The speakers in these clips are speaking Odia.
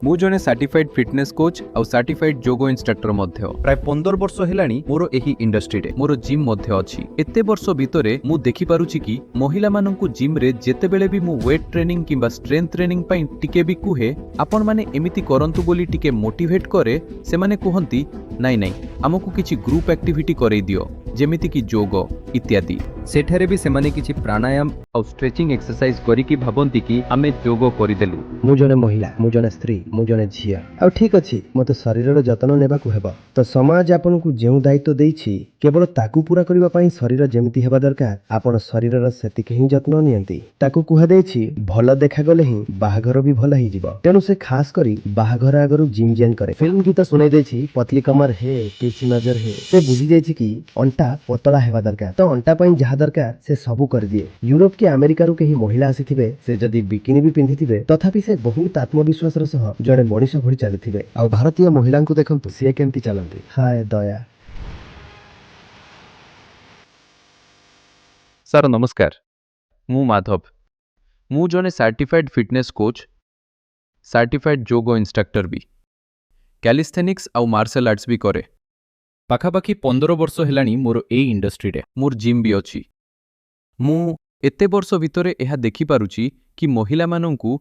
ମୁଁ ଜଣେ ସାର୍ଟିଫାଇଡ୍ ଫିଟନେସ୍ କୋଚ୍ ଆଉ ସାର୍ଟିଫାଇଡ୍ ଯୋଗ ଇନ୍ଷ୍ଟ୍ରକ୍ଟର ମଧ୍ୟ। ପ୍ରାୟ 15 ବର୍ଷ ହେଲାଣି ମୋର ଏହି ଇଣ୍ଡଷ୍ଟ୍ରିରେ। ମୋର ଜିମ୍ ମଧ୍ୟ ଅଛି। ଏତେ ବର୍ଷ ଭିତରେ ମୁଁ ଦେଖିପାରୁଛି କି ମହିଳାମାନଙ୍କୁ ଜିମ୍ରେ ଯେତେବେଳେ ବି ମୁଁ ୱେଟ୍ ଟ୍ରେନିଂ କିମ୍ବା ଷ୍ଟ୍ରେନ୍ଥ ଟ୍ରେନିଂ ପାଇଁ ଟିକେ ବି କୁହେ ଆପଣମାନେ ଏମିତି କରନ୍ତୁ ବୋଲି ଟିକେ ମୋଟିଭେଟ୍ କରେ, ସେମାନେ କୁହନ୍ତି ନାଇଁ ନାଇଁ ଆମକୁ କିଛି ଗ୍ରୁପ୍ ଆକ୍ଟିଭିଟି କରେଇ ଦିଅ, ଯେମିତିକି ଯୋଗ ଇତ୍ୟାଦି। ସେଠାରେ ବି ସେମାନେ କିଛି ପ୍ରାଣାୟାମ ଆଉ ଷ୍ଟ୍ରେଚିଂ ଏକ୍ସରସାଇଜ କରିକି ଭାବନ୍ତି କି ଆମେ ଯୋଗ କରିଦେଲୁ। ମୁଁ ଜଣେ ମହିଳା, ମୁଁ ଜଣେ ସ୍ତ୍ରୀ, ମୁଁ ଜଣେ ଝିଅ, ଆଉ ଠିକ୍ ଅଛି ମୋତେ ଶରୀରର ଯତ୍ନ ନେବାକୁ ହେବ। ତ ସମାଜ ଆପଣଙ୍କୁ ଯେଉଁ ଦାୟିତ୍ୱ ଦେଇଛି କେବଳ ତାକୁ ପୂରା କରିବା ପାଇଁ ଶରୀର ଯେମିତି ହେବା ଦରକାର ଆପଣ ଶରୀରର ସେତିକି ହିଁ ଯତ୍ନ ନିଅନ୍ତି। ତାକୁ କୁହାଯାଇଛି ଭଲ ଦେଖାଗଲେ ହିଁ ବାହାଘର ବି ଭଲ ହେଇଯିବ। ତେଣୁ ସେ ଖାସ କରି ବାହାଘର ଆଗରୁ ଜିମ୍ ଜଏନ୍ କରେ। ଫିଲ୍ମ ଗୀତ ଶୁଣାଇ ଦେଇଛି ପତଲି କମର ହେ ପିଚ୍ ନଜର ହେ। ସେ ବୁଝି ଯାଇଛି କି ଅଣ୍ଟା ପତଳା ହେବା ଦରକାର, ତ ଅଣ୍ଟା ପାଇଁ ଯାହା ଦରକାର ସେ ସବୁ କରିଦିଏ। ୟୁରୋପ କି ଆମେରିକାରୁ କେହି ମହିଳା ଆସିଥିବେ, ସେ ଯଦି ବିକିନି ବି ପିନ୍ଧିଥିବେ ତଥାପି ସେ ବହୁତ ଆତ୍ମବିଶ୍ୱାସର ସହ ଜଣେ ମଣିଷ ଭଳି ଚାଲିଥିବେ। ଆଉ ଭାରତୀୟ ମହିଳାଙ୍କୁ ଦେଖନ୍ତୁ ସିଏ କେମିତି ଚାଲନ୍ତି, ହାୟ ଦୟା। ସାର୍ ନମସ୍କାର, ମୁଁ ମାଧବ। ମୁଁ ଜଣେ ସାର୍ଟିଫାଇଡ୍ ଫିଟନେସ୍ କୋଚ୍, ସାର୍ଟିଫାଇଡ୍ ଯୋଗ ଇନ୍ଷ୍ଟ୍ରକ୍ଟର ବି। କ୍ୟାଲିସ୍ଥେନିକ୍ସ ଆଉ ମାର୍ଶାଲ ଆର୍ଟସ୍ ବି କରେ। ପାଖାପାଖି 15 ବର୍ଷ ହେଲାଣି ମୋର ଏଇ ଇଣ୍ଡଷ୍ଟ୍ରିରେ। ମୋର ଜିମ୍ ବି ଅଛି। ମୁଁ ଏତେ ବର୍ଷ ଭିତରେ ଏହା ଦେଖିପାରୁଛି କି ମହିଳାମାନଙ୍କୁ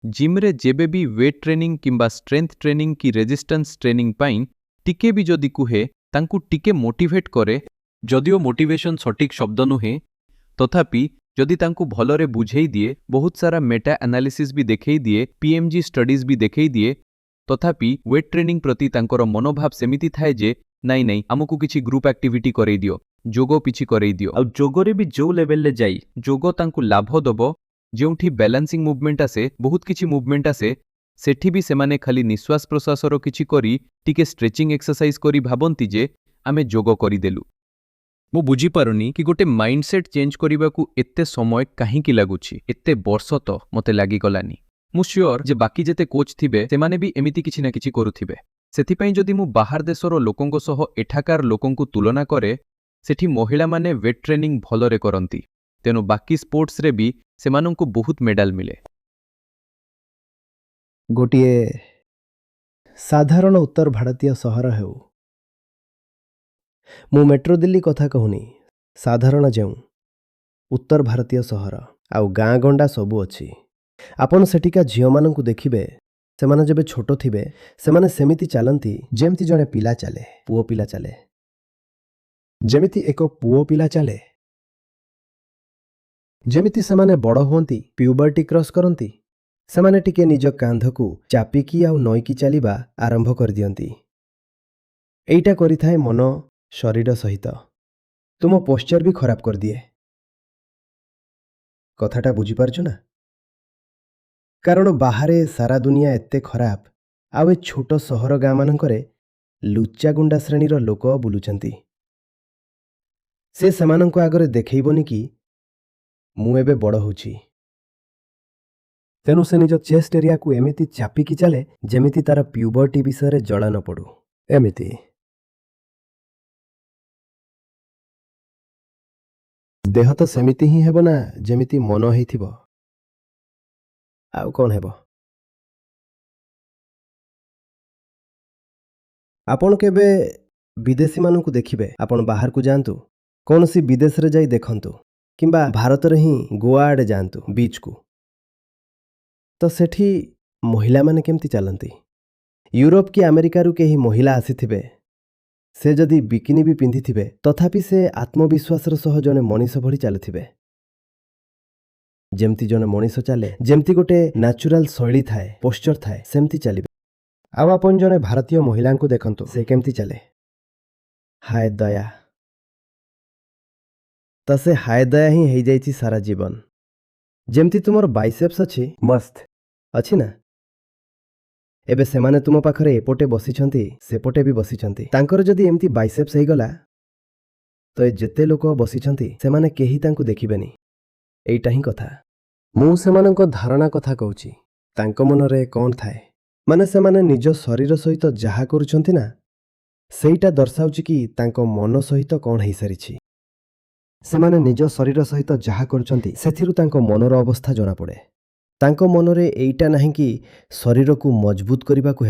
ଜିମ୍ରେ ଯେବେ ବି ୱେଟ୍ ଟ୍ରେନିଂ କିମ୍ବା ଷ୍ଟ୍ରେନ୍ଥ ଟ୍ରେନିଂ କି ରେଜିଷ୍ଟାନ୍ସ ଟ୍ରେନିଂ ପାଇଁ ଟିକେ ବି ଯଦି କୁହେ ତାଙ୍କୁ ଟିକେ ମୋଟିଭେଟ୍ କରେ, ଯଦିଓ ମୋଟିଭେସନ ସଠିକ୍ ଶବ୍ଦ ନୁହେଁ, ତଥାପି ଯଦି ତାଙ୍କୁ ଭଲରେ ବୁଝେଇ ଦିଏ, ବହୁତ ସାରା ମେଟା ଆନାଲିସିସ୍ ବି ଦେଖେଇ ଦିଏ, PMG ଷ୍ଟଡିଜ୍ ବି ଦେଖେଇ ଦିଏ, ତଥାପି ୱେଟ୍ ଟ୍ରେନିଂ ପ୍ରତି ତାଙ୍କର ମନୋଭାବ ସେମିତି ଥାଏ ଯେ ନାଇଁ ନାଇଁ ଆମକୁ କିଛି ଗ୍ରୁପ୍ ଆକ୍ଟିଭିଟି କରେଇ ଦିଅ, ଯୋଗ କିଛି କରେଇ ଦିଅ। ଆଉ ଯୋଗରେ ବି ଯୋଉ ଲେଭେଲରେ ଯାଇ ଯୋଗ ତାଙ୍କୁ ଲାଭ ଦବ, ଯେଉଁଠି ବ୍ୟାଲାନ୍ସିଂ ମୁଭମେଣ୍ଟ ଆସେ, ବହୁତ କିଛି ମୁଭମେଣ୍ଟ ଆସେ, ସେଠି ବି ସେମାନେ ଖାଲି ନିଶ୍ୱାସ ପ୍ରଶ୍ୱାସର କିଛି କରି ଟିକେ ଷ୍ଟ୍ରେଚିଂ ଏକ୍ସରସାଇଜ କରି ଭାବନ୍ତି ଯେ ଆମେ ଯୋଗ କରିଦେଲୁ। ମୁଁ ବୁଝିପାରୁନି କି ଗୋଟେ ମାଇଣ୍ଡସେଟ୍ ଚେଞ୍ଜ କରିବାକୁ ଏତେ ସମୟ କାହିଁକି ଲାଗୁଛି। ଏତେ ବର୍ଷ ତ ମୋତେ ଲାଗିଗଲାନି। ମୁଁ ସିଓର ଯେ ବାକି ଯେତେ କୋଚ୍ ଥିବେ ସେମାନେ ବି ଏମିତି କିଛି ନା କିଛି କରୁଥିବେ। ସେଥିପାଇଁ ଯଦି ମୁଁ ବାହାର ଦେଶର ଲୋକଙ୍କ ସହ ଏଠାକାର ଲୋକଙ୍କୁ ତୁଳନା କରେ, ସେଠି ମହିଳାମାନେ ୱେଟ୍ ଟ୍ରେନିଂ ଭଲରେ କରନ୍ତି, ତେଣୁ ବାକି ସ୍ପୋର୍ଟସରେ ବି ସେମାନଙ୍କୁ ବହୁତ ମେଡାଲ ମିଳେ। ଗୋଟିଏ ସାଧାରଣ ଉତ୍ତର ଭାରତୀୟ ସହର ହେଉ, ମୁଁ ମେଟ୍ରୋ ଦିଲ୍ଲୀ କଥା କହୁନି, ସାଧାରଣ ଯେଉଁ ଉତ୍ତର ଭାରତୀୟ ସହର ଆଉ ଗାଁ ଗଣ୍ଡା ସବୁ ଅଛି, ଆପଣ ସେଠିକା ଝିଅମାନଙ୍କୁ ଦେଖିବେ, ସେମାନେ ଯେବେ ଛୋଟ ଥିବେ ସେମାନେ ସେମିତି ଚାଲନ୍ତି ଯେମିତି ଜଣେ ପିଲା ଚାଲେ, ପୁଅ ପିଲା ଚାଲେ, ଯେମିତି ଏକ ପୁଅ ପିଲା ଚାଲେ। ଯେମିତି ସେମାନେ ବଡ଼ ହୁଅନ୍ତି, ପ୍ୟୁବର୍ଟି କ୍ରସ୍ କରନ୍ତି, ସେମାନେ ଟିକେ ନିଜ କାନ୍ଧକୁ ଚାପିକି ଆଉ ନଇକି ଚାଲିବା ଆରମ୍ଭ କରିଦିଅନ୍ତି। ଏଇଟା କରିଥାଏ ମନ ଶରୀର ସହିତ, ତୁମ ପୋଶ୍ଚର ବି ଖରାପ କରିଦିଏ। କଥାଟା ବୁଝିପାରୁଛ ନା? କାରଣ ବାହାରେ ସାରା ଦୁନିଆ ଏତେ ଖରାପ, ଆଉ ଏ ଛୋଟ ସହର ଗାଁମାନଙ୍କରେ ଲୁଚାଗୁଣ୍ଡା ଶ୍ରେଣୀର ଲୋକ ବୁଲୁଛନ୍ତି। ସେ ସେମାନଙ୍କ ଆଗରେ ଦେଖେଇବନି କି ମୁଁ ଏବେ ବଡ଼ ହେଉଛି। ତେଣୁ ସେ ନିଜ ଚେଷ୍ଟ ଏରିଆକୁ ଏମିତି ଚାପିକି ଚାଲେ ଯେମିତି ତାର ପ୍ୟୁବର୍ଟି ବିଷୟରେ ଜଣା ନ ପଡ଼ୁ। ଏମିତି ଦେହ ତ ସେମିତି ହିଁ ହେବ ନା ଯେମିତି ମନ ହେଇଥିବ। ଆଉ କ'ଣ ହେବ? ଆପଣ କେବେ ବିଦେଶୀମାନଙ୍କୁ ଦେଖିବେ, ଆପଣ ବାହାରକୁ ଯାଆନ୍ତୁ, କୌଣସି ବିଦେଶରେ ଯାଇ ଦେଖନ୍ତୁ, କିମ୍ବା ଭାରତରେ ହିଁ ଗୋଆ ଆଡ଼େ ଯାଆନ୍ତୁ ବିଚ୍କୁ, ତ ସେଠି ମହିଳାମାନେ କେମିତି ଚାଲନ୍ତି। ୟୁରୋପ କି ଆମେରିକାରୁ କେହି ମହିଳା ଆସିଥିବେ, ସେ ଯଦି ବିକିନି ବି ପିନ୍ଧିଥିବେ ତଥାପି ସେ ଆତ୍ମବିଶ୍ୱାସର ସହ ଜଣେ ମଣିଷ ଭଳି ଚାଲୁଥିବେ। ଯେମିତି ଜଣେ ମଣିଷ ଚାଲେ, ଯେମିତି ଗୋଟେ ନ୍ୟାଚୁରାଲ ଶୈଳୀ ଥାଏ, ପୋଶ୍ଚର ଥାଏ, ସେମିତି ଚାଲିବେ। ଆଉ ଆପଣ ଜଣେ ଭାରତୀୟ ମହିଳାଙ୍କୁ ଦେଖନ୍ତୁ, ସେ କେମିତି ଚାଲେ, ହାୟ ଦୟା। ତ ସେ ହାୟ ଦୟା ହିଁ ହେଇଯାଇଛି ସାରା ଜୀବନ। ଯେମିତି ତୁମର ବାଇସେପ୍ସ ଅଛି, ମସ୍ତ ଅଛି ନା? ଏବେ ସେମାନେ ତୁମ ପାଖରେ ଏପଟେ ବସିଛନ୍ତି, ସେପଟେ ବି ବସିଛନ୍ତି, ତାଙ୍କର ଯଦି ଏମିତି ବାଇସେପ୍ସ ହେଇଗଲା ତ ଏ ଯେତେ ଲୋକ ବସିଛନ୍ତି ସେମାନେ କେହି ତାଙ୍କୁ ଦେଖିବେନି। ଏଇଟା ହିଁ କଥା। ମୁଁ ସେମାନଙ୍କ ଧାରଣା କଥା କହୁଛି, ତାଙ୍କ ମନରେ କ'ଣ ଥାଏ, ମାନେ ସେମାନେ ନିଜ ଶରୀର ସହିତ ଯାହା କରୁଛନ୍ତି ନା, ସେଇଟା ଦର୍ଶାଉଛି କି ତାଙ୍କ ମନ ସହିତ କ'ଣ ହେଇସାରିଛି। ସେମାନେ ନିଜ ଶରୀର ସହିତ ଯାହା କରୁଛନ୍ତି ସେଥିରୁ ତାଙ୍କ ମନର ଅବସ୍ଥା ଜଣାପଡ଼େ। ତାଙ୍କ ମନରେ ଏଇଟା ନାହିଁ କି ଶରୀରକୁ ମଜବୁତ କରିବାକୁ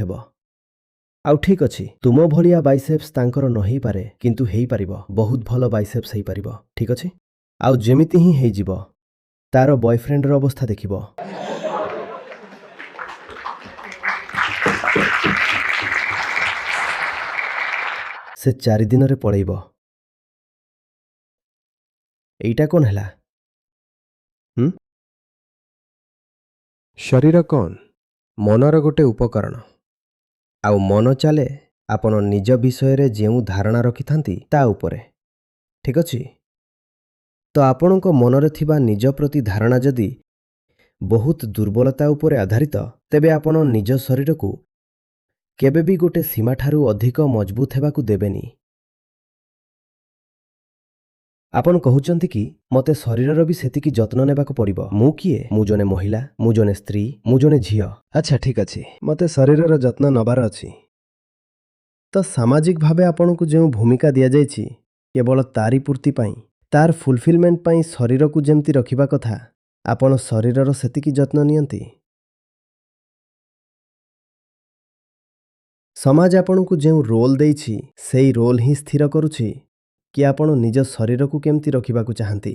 ହେବ। ଆଉ ଠିକ୍ ଅଛି, ତୁମ ଭଳିଆ ବାଇସେପ୍ସ ତାଙ୍କର ନ ହେଇପାରେ, କିନ୍ତୁ ହେଇପାରିବ। ବହୁତ ଭଲ ବାଇସେପ୍ସ ହେଇପାରିବ। ଠିକ୍ ଅଛି? ଆଉ ଯେମିତି ହିଁ ହେଇଯିବ, ତାର ବୟଫ୍ରେଣ୍ଡର ଅବସ୍ଥା ଦେଖିବ। ସେ 4 ଦିନରେ ପଳେଇବ। ଏଇଟା କ'ଣ ହେଲା? ଶରୀର କ'ଣ? ମନର ଗୋଟେ ଉପକରଣ। ଆଉ ମନ ଚାଲେ ଆପଣ ନିଜ ବିଷୟରେ ଯେଉଁ ଧାରଣା ରଖିଥାନ୍ତି ତା ଉପରେ। ଠିକ୍ ଅଛି? ତ ଆପଣଙ୍କ ମନରେ ଥିବା ନିଜ ପ୍ରତି ଧାରଣା ଯଦି ବହୁତ ଦୁର୍ବଳତା ଉପରେ ଆଧାରିତ, ତେବେ ଆପଣ ନିଜ ଶରୀରକୁ କେବେ ବି ଗୋଟେ ସୀମାଠାରୁ ଅଧିକ ମଜବୁତ ହେବାକୁ ଦେବେନି। ଆପଣ କହୁଛନ୍ତି କି ମୋତେ ଶରୀରର ବି ସେତିକି ଯତ୍ନ ନେବାକୁ ପଡ଼ିବ। ମୁଁ କିଏ? ମୁଁ ଜଣେ ମହିଳା, ମୁଁ ଜଣେ ସ୍ତ୍ରୀ, ମୁଁ ଜଣେ ଝିଅ। ଆଚ୍ଛା, ଠିକ୍ ଅଛି, ମୋତେ ଶରୀରର ଯତ୍ନ ନେବାର ଅଛି। ତ ସାମାଜିକ ଭାବେ ଆପଣଙ୍କୁ ଯେଉଁ ଭୂମିକା ଦିଆଯାଇଛି, କେବଳ ତାରି ପୂର୍ତ୍ତି ପାଇଁ, ତାର ଫୁଲଫିଲମେଣ୍ଟ ପାଇଁ ଶରୀରକୁ ଯେମିତି ରଖିବା କଥା, ଆପଣ ଶରୀରର ସେତିକି ଯତ୍ନ ନିଅନ୍ତି। ସମାଜ ଆପଣଙ୍କୁ ଯେଉଁ ରୋଲ୍ ଦେଇଛି, ସେଇ ରୋଲ୍ ହିଁ ସ୍ଥିର କରୁଛି କି ଆପଣ ନିଜ ଶରୀରକୁ କେମିତି ରଖିବାକୁ ଚାହାନ୍ତି।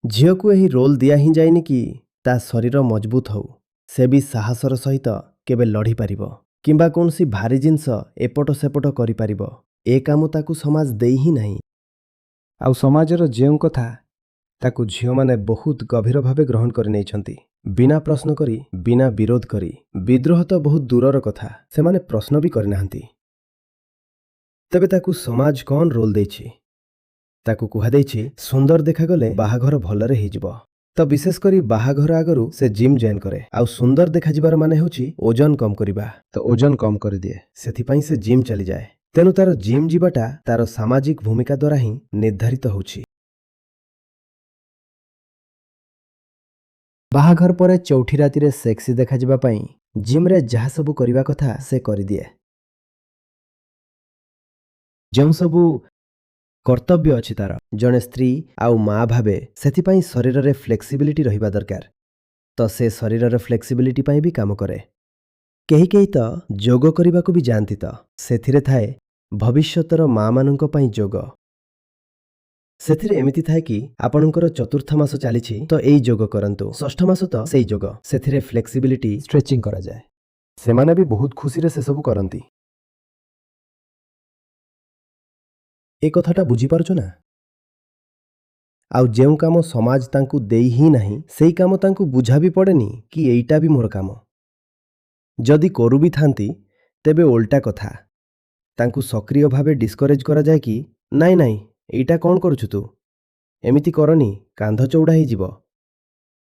ଝିଅକୁ ଏହି ରୋଲ୍ ଦିଆ ହିଁ ଯାଇନି କି ତା ଶରୀର ମଜବୁତ ହଉ, ସେ ବି ସାହସର ସହିତ କେବେ ଲଢ଼ିପାରିବ କିମ୍ବା କୌଣସି ଭାରି ଜିନିଷ ଏପଟ ସେପଟ କରିପାରିବ। ଏ କାମ ତାକୁ ସମାଜ ଦେଇ ହିଁ ନାହିଁ। ଆଉ ସମାଜର ଯେଉଁ କଥା, ତାକୁ ଝିଅମାନେ ବହୁତ ଗଭୀର ଭାବେ ଗ୍ରହଣ କରିନେଇଛନ୍ତି। ବିନା ପ୍ରଶ୍ନ କରି, ବିନା ବିରୋଧ କରି। ବିଦ୍ରୋହ ତ ବହୁତ ଦୂରର କଥା, ସେମାନେ ପ୍ରଶ୍ନ ବି କରିନାହାନ୍ତି। ତେବେ ତାକୁ ସମାଜ କ'ଣ ରୋଲ୍ ଦେଇଛି? ତାକୁ କୁହାଯାଇଛି ସୁନ୍ଦର ଦେଖାଗଲେ ବାହାଘର ଭଲରେ ହେଇଯିବ। ତ ବିଶେଷ କରି ବାହାଘର ଆଗରୁ ସେ ଜିମ୍ ଜଏନ୍ କରେ। ଆଉ ସୁନ୍ଦର ଦେଖାଯିବାର ମାନେ ହେଉଛି ଓଜନ କମ୍ କରିବା। ତ ଓଜନ କମ୍ କରିଦିଏ, ସେଥିପାଇଁ ସେ ଜିମ୍ ଚାଲିଯାଏ। ତେଣୁ ତାର ଜିମ୍ ଯିବାଟା ତାର ସାମାଜିକ ଭୂମିକା ଦ୍ୱାରା ହିଁ ନିର୍ଦ୍ଧାରିତ ହେଉଛି। ବାହାଘର ପରେ ଚଉଠି ରାତିରେ ସେକ୍ସି ଦେଖାଯିବା ପାଇଁ ଜିମ୍ରେ ଯାହା ସବୁ କରିବା କଥା ସେ କରିଦିଏ। ଯେଉଁ ସବୁ କର୍ତ୍ତବ୍ୟ ଅଛି ତାର, ଜଣେ ସ୍ତ୍ରୀ ଆଉ ମା ଭାବେ, ସେଥିପାଇଁ ଶରୀରରେ ଫ୍ଲେକ୍ସିବିଲିଟି ରହିବା ଦରକାର। ତ ସେ ଶରୀରର ଫ୍ଲେକ୍ସିବିଲିଟି ପାଇଁ ବି କାମ କରେ। କେହି କେହି ତ ଯୋଗ କରିବାକୁ ବି ଯାଆନ୍ତି। ତ ସେଥିରେ ଥାଏ ଭବିଷ୍ୟତର ମା'ମାନଙ୍କ ପାଇଁ ଯୋଗ। ସେଥିରେ ଏମିତି ଥାଏ କି ଆପଣଙ୍କର 4ର୍ଥ ମାସ ଚାଲିଛି ତ ଏଇ ଯୋଗ କରନ୍ତୁ, 6ଠ ମାସ ତ ସେଇ ଯୋଗ। ସେଥିରେ ଫ୍ଲେକ୍ସିବିଲିଟି, ଷ୍ଟ୍ରେଚିଂ କରାଯାଏ। ସେମାନେ ବି ବହୁତ ଖୁସିରେ ସେସବୁ କରନ୍ତି। ଏ କଥାଟା ବୁଝିପାରୁଛ ନା? ଆଉ ଯେଉଁ କାମ ସମାଜ ତାଙ୍କୁ ଦେଇ ହିଁ ନାହିଁ, ସେଇ କାମ ତାଙ୍କୁ ବୁଝା ବି ପଡ଼େନି କି ଏଇଟା ବି ମୋର କାମ। ଯଦି କରୁ ବି ଥାନ୍ତି, ତେବେ ଓଲଟା କଥା, ତାଙ୍କୁ ସକ୍ରିୟ ଭାବେ ଡିସ୍କରେଜ୍ କରାଯାଏ କି ନାଇଁ ନାଇଁ, ଏଇଟା କ'ଣ କରୁଛୁ ତୁ? ଏମିତି କରନି, କାନ୍ଧ ଚଉଡ଼ା ହେଇଯିବ।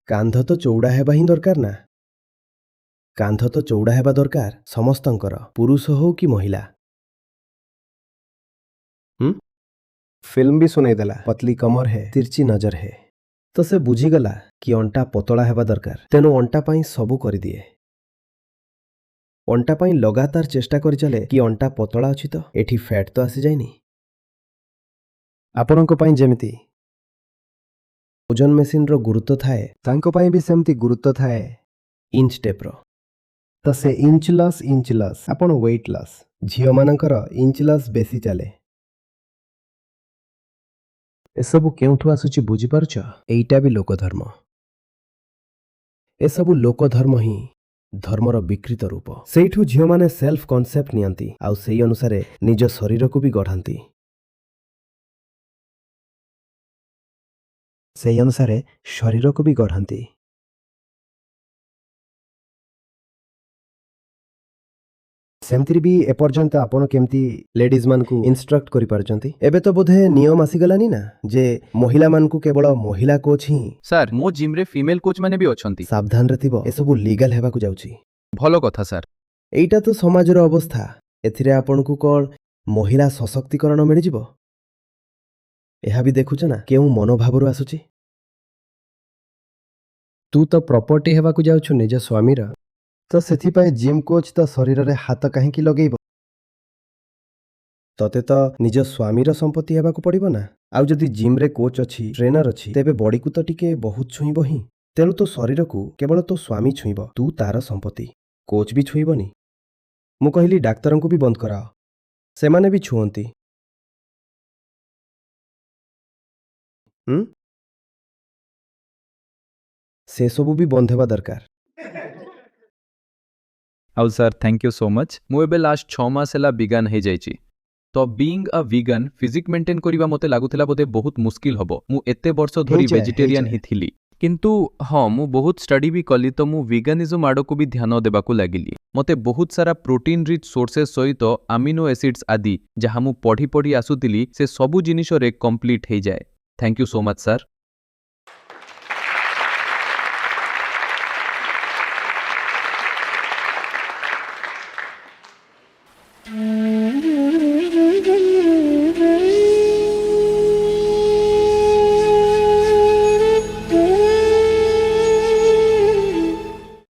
କାନ୍ଧ ତ ଚଉଡ଼ା ହେବା ହିଁ ଦରକାର ନା। କାନ୍ଧ ତ ଚଉଡ଼ା ହେବା ଦରକାର ସମସ୍ତଙ୍କର, ପୁରୁଷ ହଉ କି ମହିଳା। ଫିଲ୍ମ ବି ଶୁଣେଇଦେଲା, ପତଲି କମର ହେ ତିରଚି ନଜର ହେ। ତ ସେ ବୁଝିଗଲା କି ଅଣ୍ଟା ପତଳା ହେବା ଦରକାର, ତେଣୁ ଅଣ୍ଟା ପାଇଁ ସବୁ କରିଦିଏ। ଅଣ୍ଟା ପାଇଁ ଲଗାତାର ଚେଷ୍ଟା କରିଚାଲେ କି ଅଣ୍ଟା ପତଳା ଅଛି ତ, ଏଠି ଫ୍ୟାଟ୍ ତ ଆସିଯାଇନି। ଆପଣଙ୍କ ପାଇଁ ଯେମିତି ଓଜନ ମେସିନ୍ର ଗୁରୁତ୍ୱ ଥାଏ, ତାଙ୍କ ପାଇଁ ବି ସେମିତି ଗୁରୁତ୍ୱ ଥାଏ ଇଞ୍ଚ ଟେପ୍ର। ତ ସେ ଇଞ୍ଚ ଲସ୍, ଆପଣ ୱେଟ୍ ଲସ୍। ଝିଅମାନଙ୍କର ଇଞ୍ଚ ଲସ୍ ବେଶୀ ଚାଲେ। ଏସବୁ କେଉଁଠୁ ଆସୁଛି ବୁଝିପାରୁଛ? ଏଇଟା ବି ଲୋକଧର୍ମ। ଏସବୁ ଲୋକଧର୍ମ ହିଁ ଧର୍ମର ବିକୃତ ରୂପ। ସେଇଠୁ ଝିଅମାନେ ସେଲ୍ଫ କନସେପ୍ଟ ନିଅନ୍ତି, ଆଉ ସେଇ ଅନୁସାରେ ନିଜ ଶରୀରକୁ ବି ଗଢ଼ାନ୍ତି। ସେମିତିରେ ବି ଏପର୍ଯ୍ୟନ୍ତ ଆପଣ କେମିତି ଲେଡିଜମାନଙ୍କୁ ଇନଷ୍ଟ୍ରକ୍ଟ କରିପାରୁଛନ୍ତି? ଏବେ ତ ବୋଧେ ନିୟମ ଆସିଗଲାନି ନା ଯେ ମହିଳାମାନଙ୍କୁ କେବଳ ମହିଳା କୋଚ୍ ହିଁ। ସାର୍, ମୋ ଜିମ୍ରେ ଫିମେଲ କୋଚ୍ ମାନେ ବି ଅଛନ୍ତି। ସାବଧାନରେ ଥିବ, ଏସବୁ ଲିଗାଲ ହେବାକୁ ଯାଉଛି। ଭଲ କଥା ସାର୍। ଏଇଟା ତ ସମାଜର ଅବସ୍ଥା। ଏଥିରେ ଆପଣଙ୍କୁ କ'ଣ ମହିଳା ସଶକ୍ତିକରଣ ମିଳିଯିବ? ଏହା ବି ଦେଖୁଛ ନା କେଉଁ ମନୋଭାବରୁ ଆସୁଛି। ତୁ ତ ପ୍ରପର୍ଟି ହେବାକୁ ଯାଉଛୁ ନିଜ ସ୍ୱାମୀର, ତ ସେଥିପାଇଁ ଜିମ୍ କୋଚ୍ ତ ଶରୀରରେ ହାତ କାହିଁକି ଲଗେଇବ? ତ ତତେ ତ ନିଜ ସ୍ୱାମୀର ସମ୍ପତ୍ତି ହେବାକୁ ପଡ଼ିବ ନା। ଆଉ ଯଦି ଜିମ୍ରେ କୋଚ୍ ଅଛି, ଟ୍ରେନର ଅଛି, ତେବେ ବଡ଼ିକୁ ତ ଟିକେ ବହୁତ ଛୁଇଁବ ହିଁ। ତେଣୁ ତୋ ଶରୀରକୁ କେବଳ ତୋ ସ୍ୱାମୀ ଛୁଇଁବ, ତୁ ତାର ସମ୍ପତ୍ତି। କୋଚ୍ ବି ଛୁଇଁବନି। ମୁଁ କହିଲି ଡାକ୍ତରଙ୍କୁ ବି ବନ୍ଦ କରାଅ, ସେମାନେ ବି ଛୁଅନ୍ତି। ସେସବୁ ବି ବନ୍ଦ ହେବା ଦରକାର। ଆଉ sir thank you so much. ମୁଁ ଏବେ ଲାଷ୍ଟ 6 ମାସ ହେଲା ବିଗାନ ହେଇଯାଇଛି। ତ being a vegan physique maintain କରିବା ମୋତେ ଲାଗୁଥିଲା ବୋଧେ ବହୁତ ମୁସ୍କିଲ ହବ। ମୁଁ ଏତେ ବର୍ଷ ଧରି ହେଇଯାଏ, ଭେଜିଟେରିଆନ ହିଁ ଥିଲି। କିନ୍ତୁ ହଁ, ମୁଁ ବହୁତ ଷ୍ଟଡି ବି କଲି, ତ ମୁଁ ଭିଗାନିଜମ ଆଡ଼କୁ ବି ଧ୍ୟାନ ଦେବାକୁ ଲାଗିଲି। ମୋତେ ବହୁତ ସାରା ପ୍ରୋଟିନ୍ ରିଚ୍ ସୋର୍ସେସ୍ ସହିତ ଆମିନୋ ଏସିଡ୍ସ ଆଦି ଯାହା ମୁଁ ପଢ଼ି ପଢ଼ି ଆସୁଥିଲି, ସେ ସବୁ ଜିନିଷରେ କମ୍ପ୍ଲିଟ୍ ହେଇଯାଏ। Thank you so much sir.